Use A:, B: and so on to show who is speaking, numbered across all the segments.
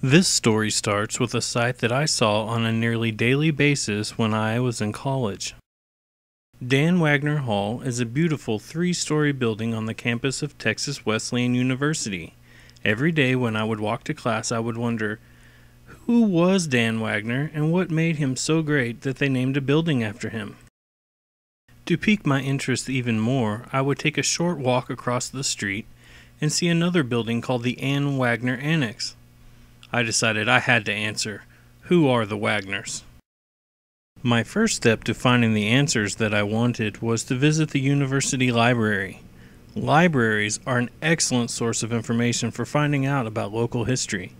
A: This story starts with a sight that I saw on a nearly daily basis when I was in college. Dan Wagner Hall is a beautiful three-story building on the campus of Texas Wesleyan University. Every day when I would walk to class, I would wonder, who was Dan Wagner and what made him so great that they named a building after him? To pique my interest even more, I would take a short walk across the street and see another building called the Ann Wagner Annex. I decided I had to answer, who are the Wagners? My first step to finding the answers that I wanted was to visit the university library. Libraries are an excellent source of information for finding out about local history.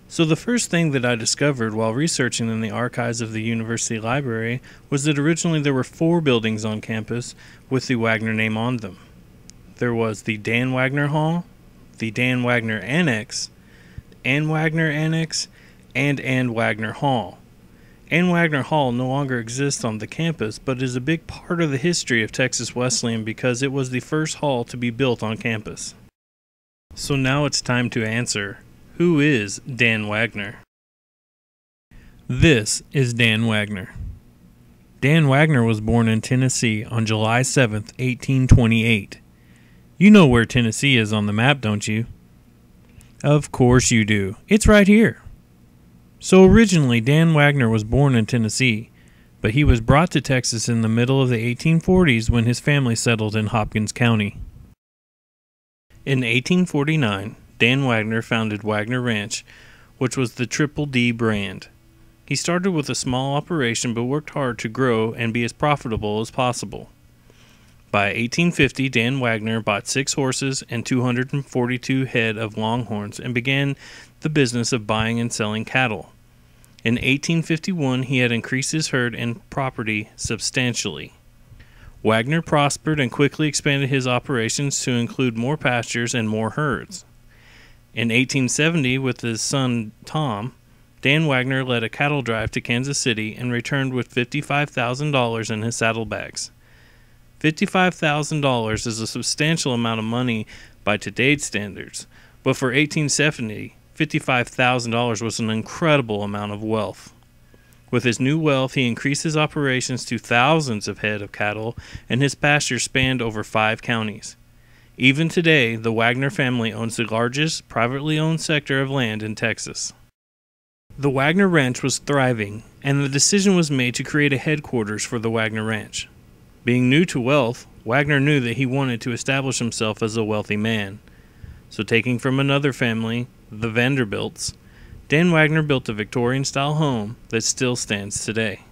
A: So the first thing that I discovered while researching in the archives of the university library was that originally there were 4 buildings on campus with the Wagner name on them. There was the Dan Wagner Hall, the Dan Wagner Annex, Ann Wagner Annex, and Ann Wagner Hall. Ann Wagner Hall no longer exists on the campus, but is a big part of the history of Texas Wesleyan because it was the first hall to be built on campus. So now it's time to answer, who is Dan Wagner? This is Dan Wagner. Dan Wagner was born in Tennessee on July 7, 1828. You know where Tennessee is on the map, don't you? Of course you do. It's right here. So originally Dan Wagner was born in Tennessee, but he was brought to Texas in the middle of the 1840s when his family settled in Hopkins County. In 1849, Dan Wagner founded Wagner Ranch, which was the Triple D brand. He started with a small operation but worked hard to grow and be as profitable as possible. By 1850, Dan Wagner bought 6 horses and 242 head of longhorns and began the business of buying and selling cattle. In 1851, he had increased his herd and property substantially. Wagner prospered and quickly expanded his operations to include more pastures and more herds. In 1870, with his son Tom, Dan Wagner led a cattle drive to Kansas City and returned with $55,000 in his saddlebags. $55,000 is a substantial amount of money by today's standards, but for 1870, $55,000 was an incredible amount of wealth. With his new wealth, he increased his operations to thousands of head of cattle, and his pastures spanned over 5 counties. Even today, the Wagner family owns the largest privately owned sector of land in Texas. The Wagner Ranch was thriving, and the decision was made to create a headquarters for the Wagner Ranch. Being new to wealth, Wagner knew that he wanted to establish himself as a wealthy man. So taking from another family, the Vanderbilts, Dan Wagner built a Victorian-style home that still stands today.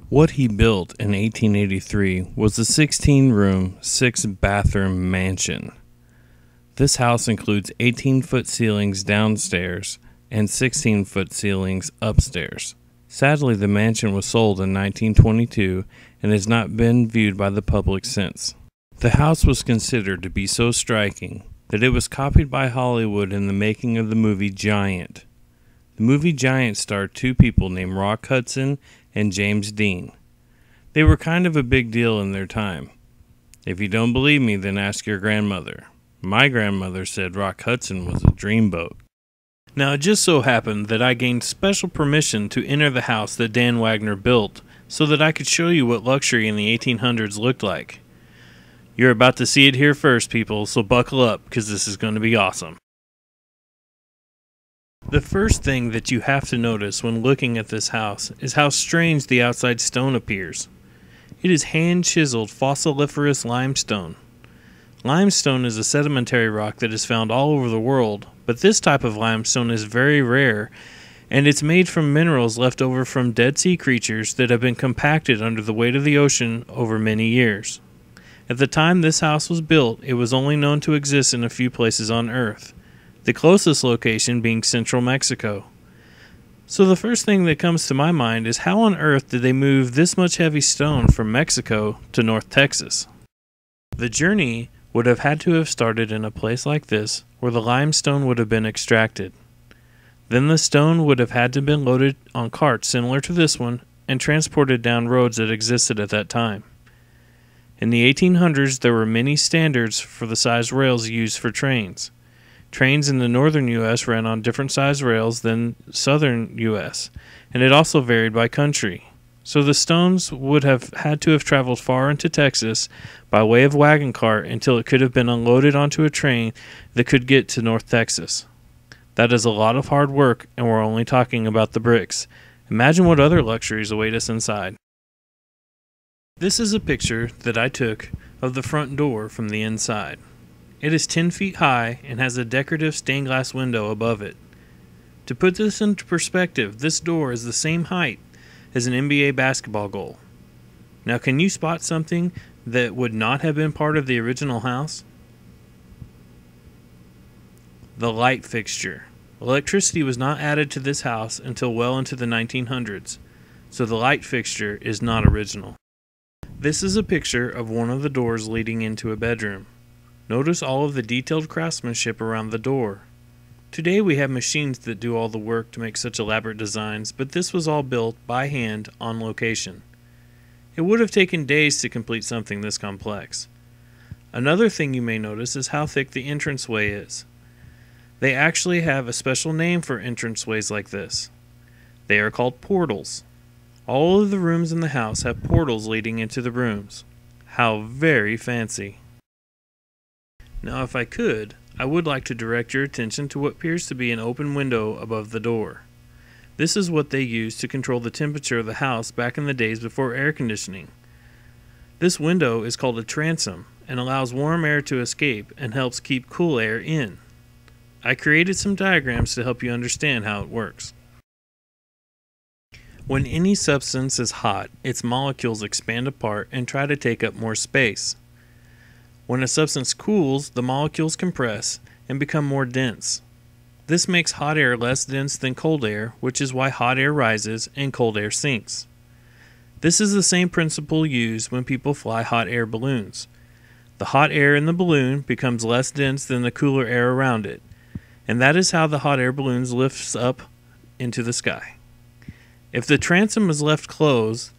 A: What he built in 1883 was a 16-room, 6-bathroom mansion. This house includes 18-foot ceilings downstairs and 16-foot ceilings upstairs. Sadly, the mansion was sold in 1922 and has not been viewed by the public since. The house was considered to be so striking that it was copied by Hollywood in the making of the movie Giant. The movie Giant starred 2 people named Rock Hudson and James Dean. They were kind of a big deal in their time. If you don't believe me, then ask your grandmother. My grandmother said Rock Hudson was a dreamboat. Now, it just so happened that I gained special permission to enter the house that Dan Wagner built so that I could show you what luxury in the 1800s looked like. You're about to see it here first, people, so buckle up, because this is going to be awesome. The first thing that you have to notice when looking at this house is how strange the outside stone appears. It is hand-chiseled fossiliferous limestone. Limestone is a sedimentary rock that is found all over the world, but this type of limestone is very rare, and it's made from minerals left over from dead sea creatures that have been compacted under the weight of the ocean over many years. At the time this house was built, it was only known to exist in a few places on Earth, the closest location being central Mexico. So the first thing that comes to my mind is how on earth did they move this much heavy stone from Mexico to North Texas? The journey would have had to have started in a place like this where the limestone would have been extracted. Then the stone would have had to have been loaded on carts similar to this one and transported down roads that existed at that time. In the 1800s, there were many standards for the size rails used for trains. Trains in the northern U.S. ran on different size rails than southern U.S., and it also varied by country. So the stones would have had to have traveled far into Texas by way of wagon cart until it could have been unloaded onto a train that could get to North Texas. That is a lot of hard work, and we're only talking about the bricks. Imagine what other luxuries await us inside. This is a picture that I took of the front door from the inside. It is 10 feet high and has a decorative stained glass window above it. To put this into perspective, this door is the same height as an NBA basketball goal. Now, can you spot something that would not have been part of the original house? The light fixture. Electricity was not added to this house until well into the 1900s, so the light fixture is not original. This is a picture of one of the doors leading into a bedroom. Notice all of the detailed craftsmanship around the door. Today we have machines that do all the work to make such elaborate designs, but this was all built by hand on location. It would have taken days to complete something this complex. Another thing you may notice is how thick the entranceway is. They actually have a special name for entranceways like this. They are called portals. All of the rooms in the house have portals leading into the rooms. How very fancy. Now, if I could, I would like to direct your attention to what appears to be an open window above the door. This is what they used to control the temperature of the house back in the days before air conditioning. This window is called a transom and allows warm air to escape and helps keep cool air in. I created some diagrams to help you understand how it works. When any substance is hot, its molecules expand apart and try to take up more space. When a substance cools, the molecules compress and become more dense. This makes hot air less dense than cold air, which is why hot air rises and cold air sinks. This is the same principle used when people fly hot air balloons. The hot air in the balloon becomes less dense than the cooler air around it, and that is how the hot air balloons lifts up into the sky. If the transom is left closed,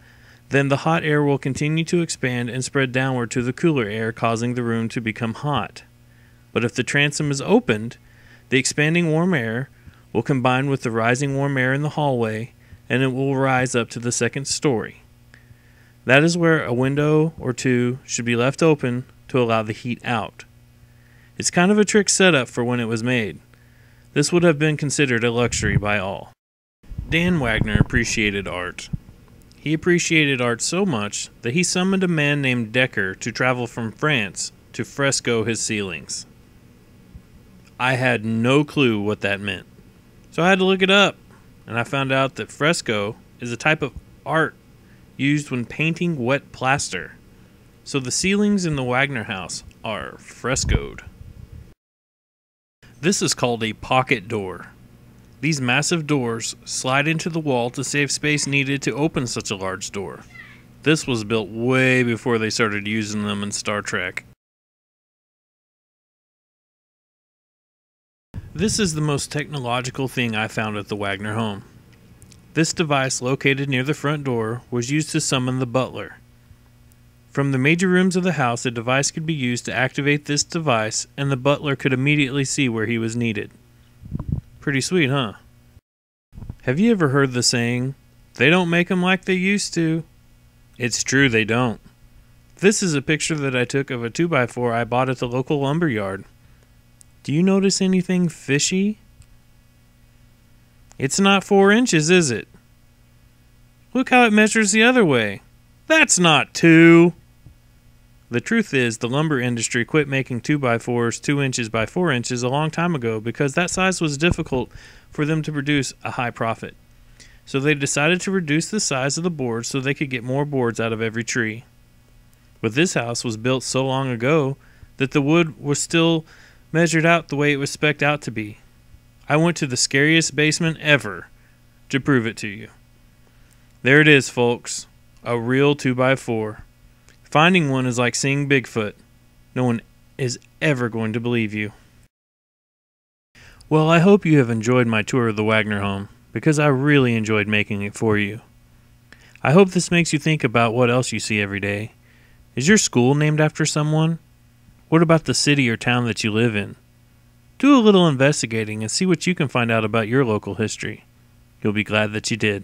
A: then the hot air will continue to expand and spread downward to the cooler air, causing the room to become hot. But if the transom is opened, the expanding warm air will combine with the rising warm air in the hallway, and it will rise up to the second story. That is where a window or two should be left open to allow the heat out. It's kind of a trick setup for when it was made. This would have been considered a luxury by all. Dan Wagner appreciated art. He appreciated art so much that he summoned a man named Decker to travel from France to fresco his ceilings. I had no clue what that meant, so I had to look it up, and I found out that fresco is a type of art used when painting wet plaster. So the ceilings in the Wagner house are frescoed. This is called a pocket door. These massive doors slide into the wall to save space needed to open such a large door. This was built way before they started using them in Star Trek. This is the most technological thing I found at the Wagner home. This device located near the front door was used to summon the butler. From the major rooms of the house, a device could be used to activate this device, and the butler could immediately see where he was needed. Pretty sweet, huh? Have you ever heard the saying, "They don't make them like they used to"? It's true, they don't. This is a picture that I took of a 2x4 I bought at the local lumber yard. Do you notice anything fishy? It's not 4 inches, is it? Look how it measures the other way. That's not 2. The truth is, the lumber industry quit making 2x4s 2 inches by 4 inches a long time ago because that size was difficult for them to produce a high profit. So they decided to reduce the size of the boards so they could get more boards out of every tree. But this house was built so long ago that the wood was still measured out the way it was spec'd out to be. I went to the scariest basement ever to prove it to you. There it is, folks. A real 2x4. Finding one is like seeing Bigfoot. No one is ever going to believe you. Well, I hope you have enjoyed my tour of the Wagner home, because I really enjoyed making it for you. I hope this makes you think about what else you see every day. Is your school named after someone? What about the city or town that you live in? Do a little investigating and see what you can find out about your local history. You'll be glad that you did.